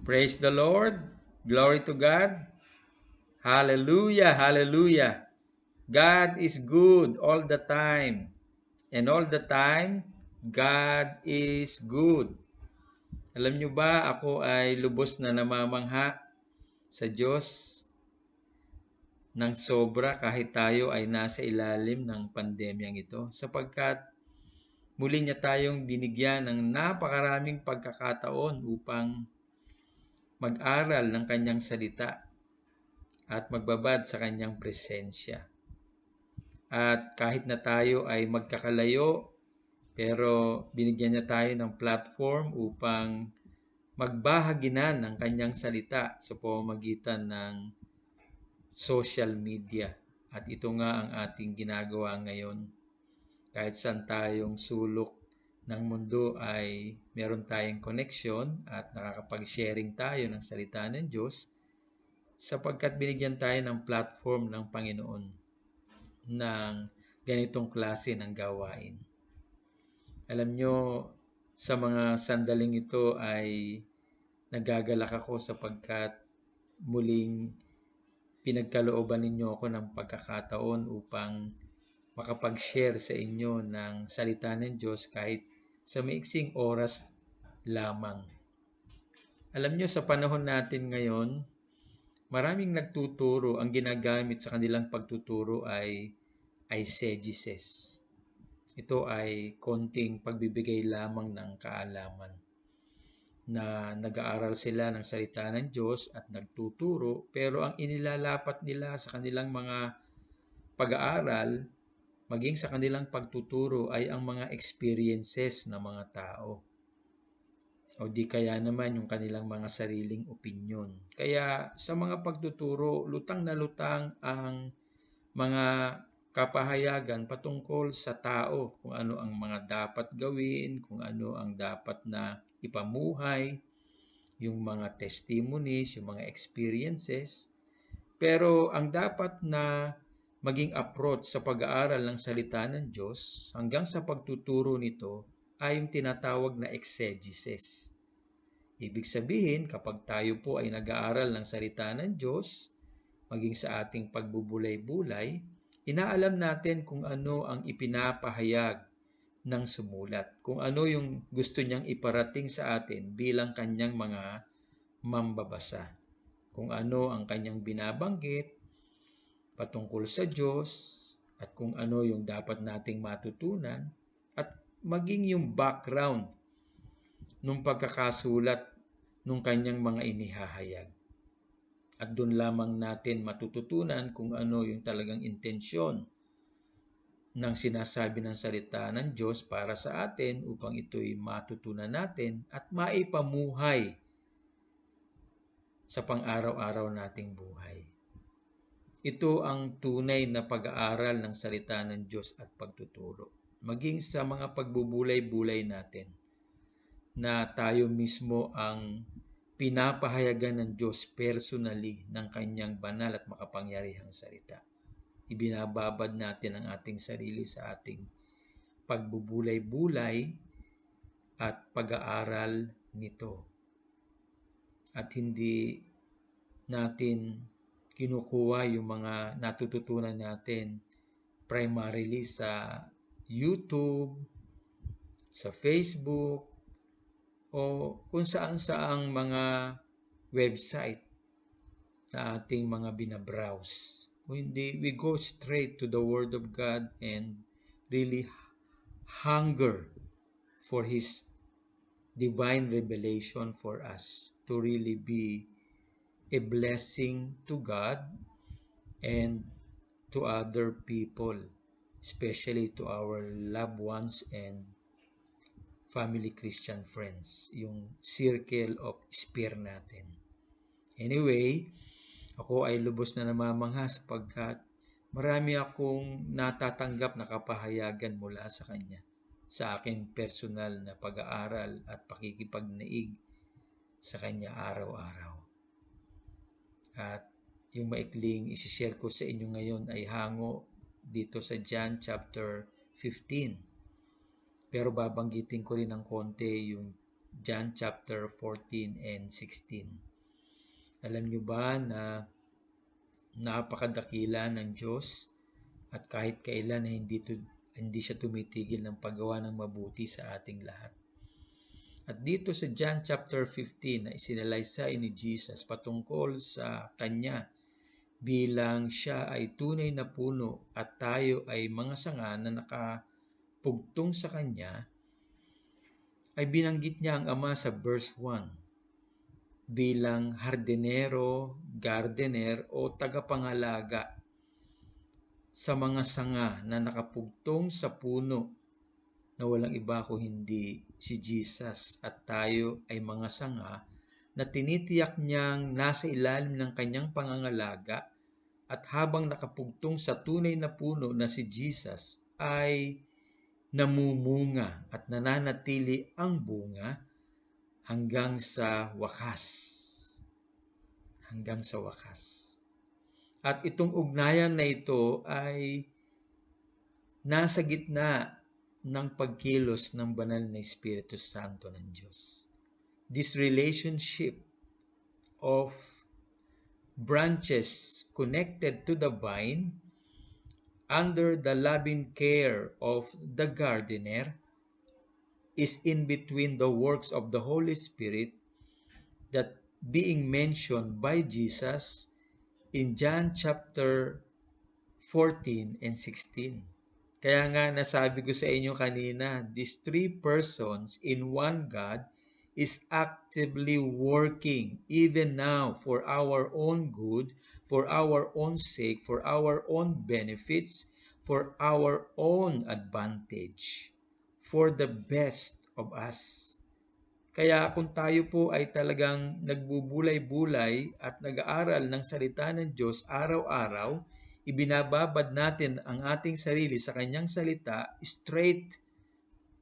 Praise the Lord. Glory to God. Hallelujah. Hallelujah. God is good all the time. And all the time, God is good. Alam nyo ba, ako ay lubos na namamangha sa Diyos ng sobra kahit tayo ay nasa ilalim ng pandemyang ito. Sapagkat muli niya tayong binigyan ng napakaraming pagkakataon upang mag-aral ng kanyang salita at magbabad sa kanyang presensya. At kahit na tayo ay magkakalayo, pero binigyan niya tayo ng platform upang magbahaginan ng kanyang salita sa pamamagitan ng social media. At ito nga ang ating ginagawa ngayon. Kahit saan tayong sulok ng mundo ay meron tayong connection at nakakapag-sharing tayo ng salita ng Diyos sapagkat binigyan tayo ng platform ng Panginoon ng ganitong klase ng gawain. Alam nyo, sa mga sandaling ito ay nagagalak ako sapagkat muling pinagkalooban ninyo ako ng pagkakataon upang makapag-share sa inyo ng salita ng Diyos kahit sa maiksing oras lamang. Alam nyo, sa panahon natin ngayon, maraming nagtuturo, ang ginagamit sa kanilang pagtuturo ay eisegesis. Ito ay konting pagbibigay lamang ng kaalaman na nag-aaral sila ng salita ng Diyos at nagtuturo, pero ang inilalapat nila sa kanilang mga pag-aaral, maging sa kanilang pagtuturo ay ang mga experiences ng mga tao. O di kaya naman yung kanilang mga sariling opinyon. Kaya sa mga pagtuturo, lutang na lutang ang mga kapahayagan patungkol sa tao, kung ano ang mga dapat gawin, kung ano ang dapat na ipamuhay, yung mga testimonies, yung mga experiences. Pero ang dapat na maging approach sa pag-aaral ng salita ng Diyos hanggang sa pagtuturo nito ay yung tinatawag na exegesis. Ibig sabihin, kapag tayo po ay nag-aaral ng salita ng Diyos, maging sa ating pagbubulay-bulay, inaalam natin kung ano ang ipinapahayag ng sumulat, kung ano yung gusto niyang iparating sa atin bilang kanyang mga mambabasa, kung ano ang kanyang binabanggit patungkol sa Diyos at kung ano yung dapat nating matutunan at maging yung background nung pagkakasulat nung kanyang mga inihahayag. At doon lamang natin matututunan kung ano yung talagang intensyon ng sinasabi ng salita ng Diyos para sa atin upang ito'y matutunan natin at maipamuhay sa pang-araw-araw nating buhay. Ito ang tunay na pag-aaral ng salita ng Diyos at pagtuturo. Maging sa mga pagbubulay-bulay natin na tayo mismo ang pinapahayagan ng Diyos personally ng kanyang banal at makapangyarihang salita. Ibinababad natin ang ating sarili sa ating pagbubulay-bulay at pag-aaral nito. At hindi natin kinukuha yung mga natututunan natin primarily sa YouTube, sa Facebook, o kung saan-saang mga website na ating mga binabrowse. Kung hindi, we go straight to the Word of God and really hunger for His divine revelation for us to really be a blessing to God and to other people, especially to our loved ones and family Christian friends, yung circle of sphere natin. Anyway, ako ay lubos na namamangha sapagkat marami akong natatanggap na kapahayagan mula sa Kanya sa aking personal na pag-aaral at pakikipagnaig sa Kanya araw-araw. At yung maikling isishare ko sa inyo ngayon ay hango dito sa John chapter 15. Pero babanggitin ko rin ng konti yung John chapter 14 and 16. Alam nyo ba na napakadakila ng Diyos at kahit kailan ay hindi siya tumitigil ng paggawa ng mabuti sa ating lahat. At dito sa John chapter 15 na isinalaysay ni Jesus patungkol sa Kanya bilang siya ay tunay na puno at tayo ay mga sanga na nakapugtong sa Kanya, ay binanggit niya ang Ama sa verse 1 bilang hardinero, gardener o tagapangalaga sa mga sanga na nakapugtong sa puno na walang iba kung hindi si Jesus, at tayo ay mga sanga na tinitiyak niyang nasa ilalim ng kanyang pangangalaga, at habang nakapugtong sa tunay na puno na si Jesus ay namumunga at nananatili ang bunga hanggang sa wakas. Hanggang sa wakas. At itong ugnayan na ito ay nasa gitna ng pagkilos ng banal na Espiritu Santo ng Diyos. This relationship of branches connected to the vine under the loving care of the gardener is in between the works of the Holy Spirit that being mentioned by Jesus in John chapter 14 and 16. Kaya nga nasabi ko sa inyo kanina, these three persons in one God is actively working even now for our own good, for our own sake, for our own benefits, for our own advantage, for the best of us. Kaya kung tayo po ay talagang nagbubulay-bulay at nag-aaral ng salita ng Diyos araw-araw, ibinababad natin ang ating sarili sa kanyang salita straight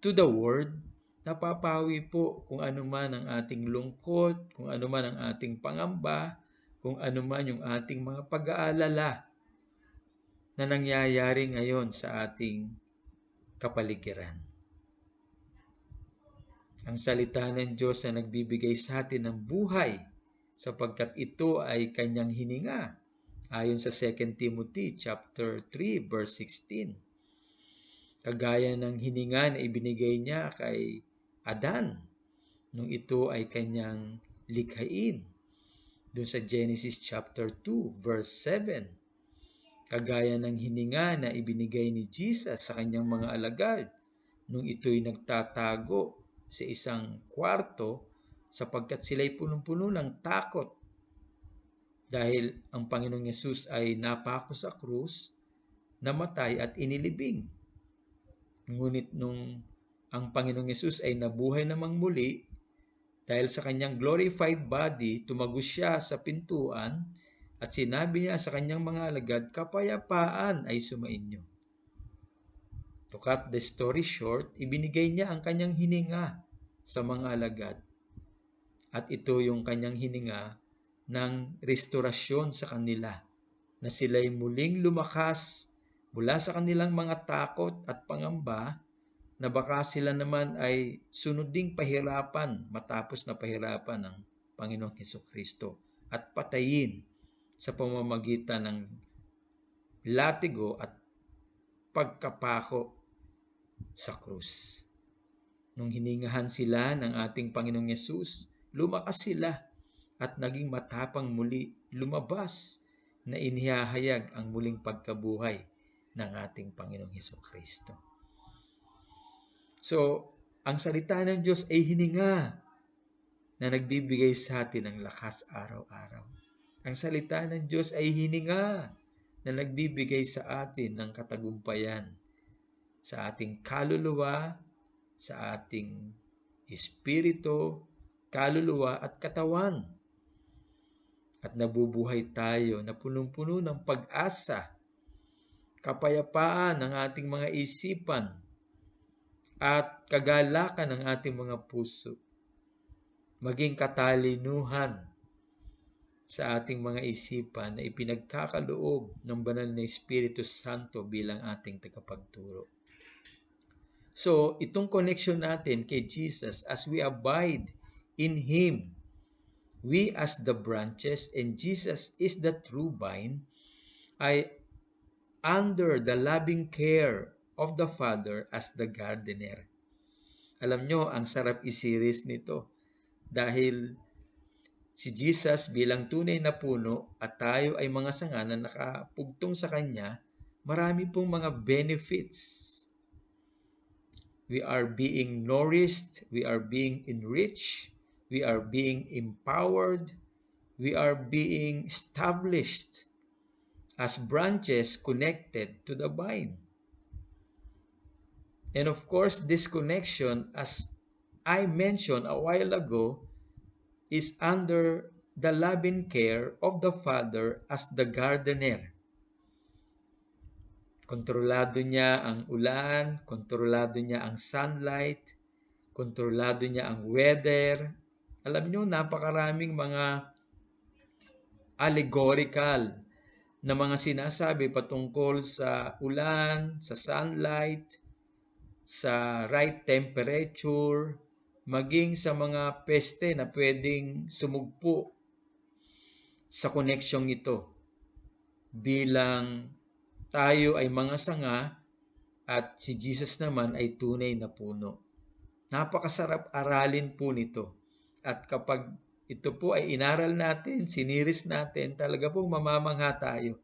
to the Word, napapawi po kung ano man ang ating lungkot, kung ano man ang ating pangamba, kung ano man yung ating mga pag-aalala na nangyayari ngayon sa ating kapaligiran. Ang salita ng Diyos na nagbibigay sa atin ng buhay sapagkat ito ay kanyang hininga. Ayon sa 2 Timothy chapter 3 verse 16. Kagaya ng hininga na ibinigay niya kay Adan nung ito ay kanyang likhain. Doon sa Genesis chapter 2 verse 7. Kagaya ng hininga na ibinigay ni Jesus sa kanyang mga alagad nung ito'y nagtatago sa isang kwarto sapagkat sila'y punong-puno ng takot dahil ang Panginoong Yesus ay napako sa krus, namatay at inilibing. Ngunit nung ang Panginoong Yesus ay nabuhay namang muli, dahil sa kanyang glorified body, tumagos siya sa pintuan at sinabi niya sa kanyang mga alagad, kapayapaan ay sumainyo. To cut the story short, ibinigay niya ang kanyang hininga sa mga alagad. At ito yung kanyang hininga ng restorasyon sa kanila, na sila'y muling lumakas mula sa kanilang mga takot at pangamba na baka sila naman ay sunod ding pahirapan matapos na pahirapan ng Panginoong Hesukristo at patayin sa pamamagitan ng latigo at pagkapako sa krus. Nung hiningahan sila ng ating Panginoong Yesus, lumakas sila at naging matapang muli, lumabas na inihahayag ang muling pagkabuhay ng ating Panginoong Hesukristo. So, ang salita ng Diyos ay hininga na nagbibigay sa atin ng lakas araw-araw. Ang salita ng Diyos ay hininga na nagbibigay sa atin ng katagumpayan sa ating kaluluwa, sa ating espiritu, kaluluwa at katawan. At nabubuhay tayo na punong-puno ng pag-asa, kapayapaan ng ating mga isipan, at kagalakan ng ating mga puso. Maging katalinuhan sa ating mga isipan na ipinagkakaloob ng banal na Espiritu Santo bilang ating tagapagturo. So, itong connection natin kay Jesus as we abide In Him, we as the branches and Jesus is the true vine, ay under the loving care of the Father as the gardener. Alam nyo, ang sarap i-series nito dahil si Jesus bilang tunay na puno at tayo ay mga sanga na nakapugtong sa Kanya, marami pong mga benefits. We are being nourished, we are being enriched, we are being empowered, we are being established as branches connected to the vine. And of course, this connection, as I mentioned a while ago, is under the loving care of the Father as the gardener. Kontrolado niya ang ulan, kontrolado niya ang sunlight, kontrolado niya ang weather. Alam niyo, napakaraming mga allegorical na mga sinasabi patungkol sa ulan, sa sunlight, sa right temperature, maging sa mga peste na pwedeng sumugpo sa koneksyong ito. Bilang tayo ay mga sanga at si Jesus naman ay tunay na puno. Napakasarap aralin po nito. At kapag ito po ay inaral natin, siniris natin, talaga pong mamamangha tayo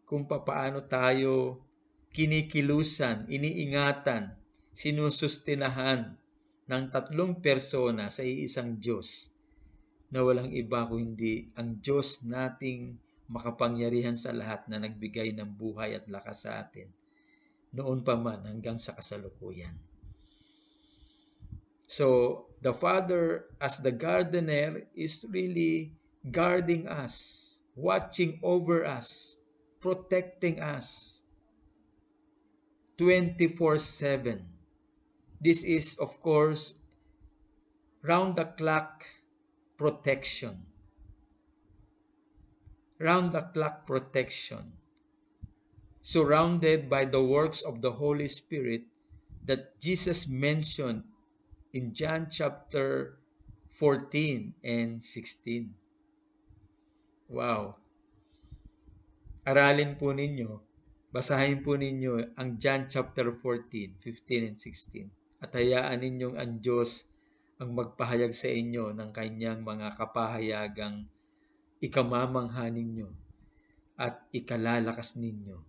kung papaano tayo kinikilusan, iniingatan, sinusustinahan ng tatlong persona sa iisang Diyos na walang iba kundi ang Diyos nating makapangyarihan sa lahat na nagbigay ng buhay at lakas sa atin noon pa man hanggang sa kasalukuyan. So, the Father as the gardener is really guarding us, watching over us, protecting us 24/7. This is, of course, round-the-clock protection. Round-the-clock protection. Surrounded by the works of the Holy Spirit that Jesus mentioned in John chapter 14 and 16. Wow. Aralin po ninyo, basahin po ninyo ang John chapter 14, 15 and 16. At hayaan ninyong ang Diyos ang magpahayag sa inyo ng kanyang mga kapahayagang ikamamangha ninyo at ikalalakas ninyo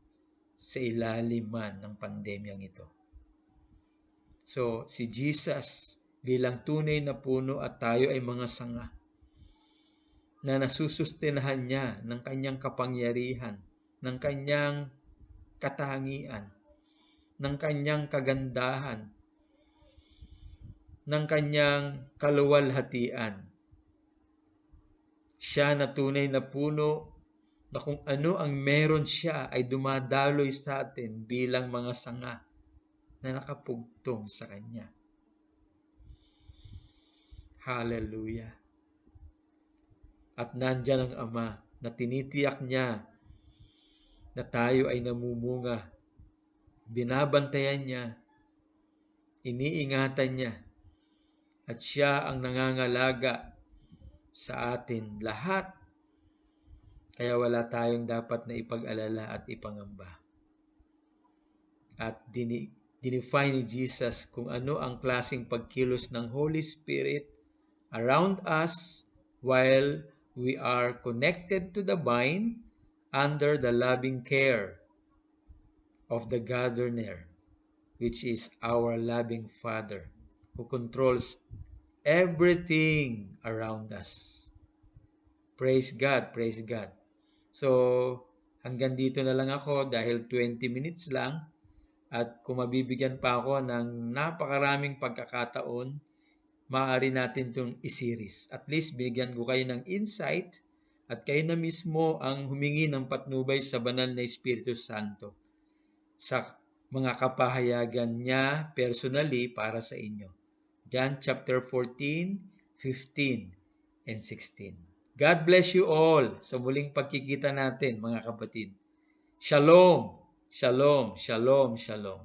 sa ilalim man ng pandemyang ito. So, si Jesus bilang tunay na puno at tayo ay mga sanga na nasusustinahan niya ng kanyang kapangyarihan, ng kanyang katangian, ng kanyang kagandahan, ng kanyang kaluwalhatian. Siya na tunay na puno na kung ano ang meron siya ay dumadaloy sa atin bilang mga sanga na nakapugtong sa Kanya. Hallelujah. At nandyan ang Ama na tinitiyak niya na tayo ay namumunga. Binabantayan niya, iniingatan niya, at siya ang nangangalaga sa atin lahat. Kaya wala tayong dapat na ipag-alala at ipangamba. At dinefine ni Jesus kung ano ang klaseng pagkilos ng Holy Spirit around us while we are connected to the vine under the loving care of the gardener, which is our loving Father who controls everything around us. Praise God, praise God. So, hanggang dito na lang ako dahil 20 minutes lang. At kung mabibigyan pa ako ng napakaraming pagkakataon, maaari natin itong i-series. At least binigyan ko kayo ng insight at kayo na mismo ang humingi ng patnubay sa banal na Espiritu Santo sa mga kapahayagan niya personally para sa inyo. John chapter 14, 15, and 16. God bless you all sa muling pagkikita natin, mga kapatid. Shalom, shalom, shalom, shalom.